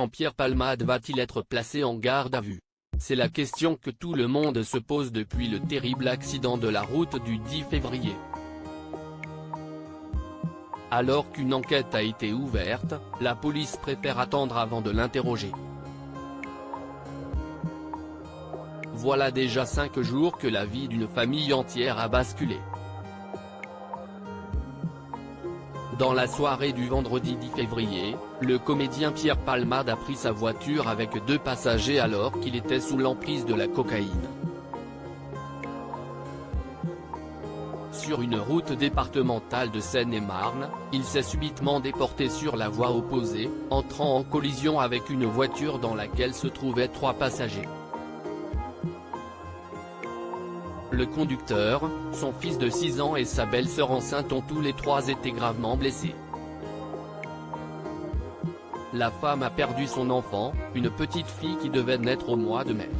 quand Pierre Palmade va-t-il être placé en garde à vue? C'est la question que tout le monde se pose depuis le terrible accident de la route du 10 février. Alors qu'une enquête a été ouverte, la police préfère attendre avant de l'interroger. Voilà déjà 5 jours que la vie d'une famille entière a basculé. Dans la soirée du vendredi 10 février, le comédien Pierre Palmade a pris sa voiture avec 2 passagers alors qu'il était sous l'emprise de la cocaïne. Sur une route départementale de Seine-et-Marne, il s'est subitement déporté sur la voie opposée, entrant en collision avec une voiture dans laquelle se trouvaient 3 passagers. Le conducteur, son fils de 6 ans et sa belle-sœur enceinte ont tous les 3 été gravement blessés. La femme a perdu son enfant, une petite fille qui devait naître au mois de mai.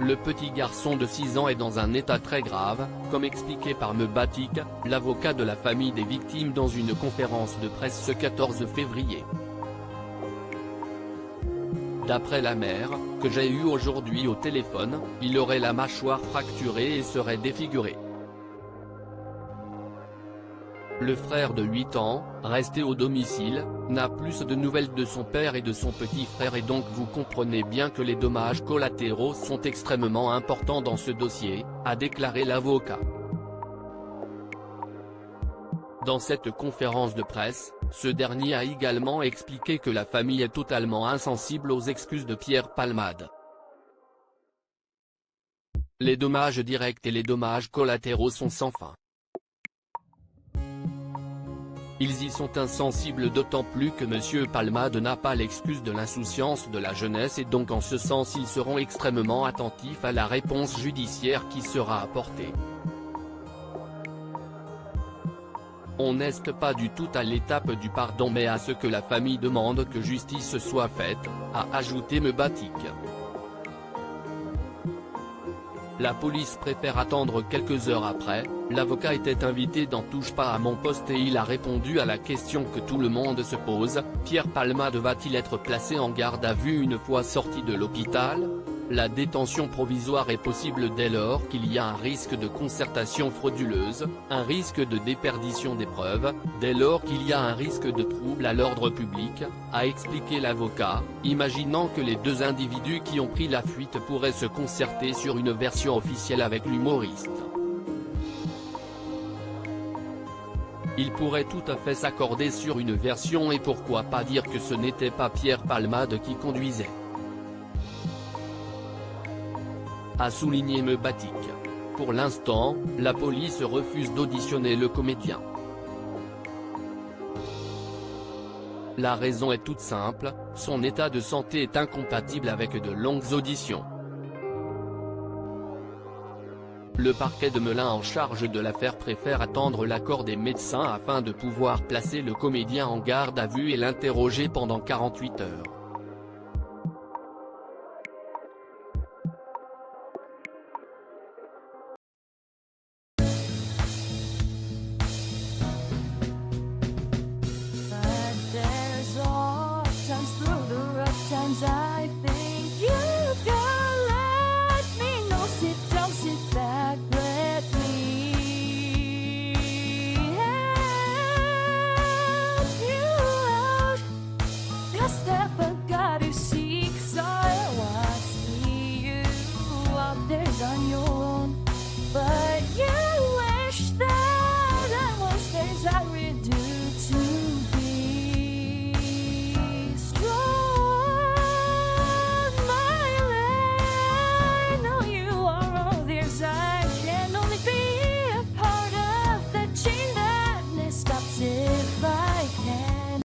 Le petit garçon de 6 ans est dans un état très grave, comme expliqué par Mebatik, l'avocat de la famille des victimes dans une conférence de presse ce 14 février. D'après la mère, que j'ai eue aujourd'hui au téléphone, il aurait la mâchoire fracturée et serait défiguré. Le frère de 8 ans, resté au domicile, n'a plus de nouvelles de son père et de son petit frère et donc vous comprenez bien que les dommages collatéraux sont extrêmement importants dans ce dossier, a déclaré l'avocat. Dans cette conférence de presse, ce dernier a également expliqué que la famille est totalement insensible aux excuses de Pierre Palmade. Les dommages directs et les dommages collatéraux sont sans fin. Ils y sont insensibles d'autant plus que M. Palmade n'a pas l'excuse de l'insouciance de la jeunesse et donc en ce sens ils seront extrêmement attentifs à la réponse judiciaire qui sera apportée. On n'est pas du tout à l'étape du pardon mais à ce que la famille demande que justice soit faite, a ajouté Mebatik. La police préfère attendre quelques heures après, l'avocat était invité dans Touche pas à mon poste et il a répondu à la question que tout le monde se pose, Pierre Palmade va-t-il être placé en garde à vue une fois sorti de l'hôpital? La détention provisoire est possible dès lors qu'il y a un risque de concertation frauduleuse, un risque de déperdition des preuves, dès lors qu'il y a un risque de trouble à l'ordre public, a expliqué l'avocat, imaginant que les 2 individus qui ont pris la fuite pourraient se concerter sur une version officielle avec l'humoriste. Ils pourraient tout à fait s'accorder sur une version et pourquoi pas dire que ce n'était pas Pierre Palmade qui conduisait, a souligné Mebatik. Pour l'instant, la police refuse d'auditionner le comédien. La raison est toute simple, son état de santé est incompatible avec de longues auditions. Le parquet de Melun en charge de l'affaire préfère attendre l'accord des médecins afin de pouvoir placer le comédien en garde à vue et l'interroger pendant 48 heures.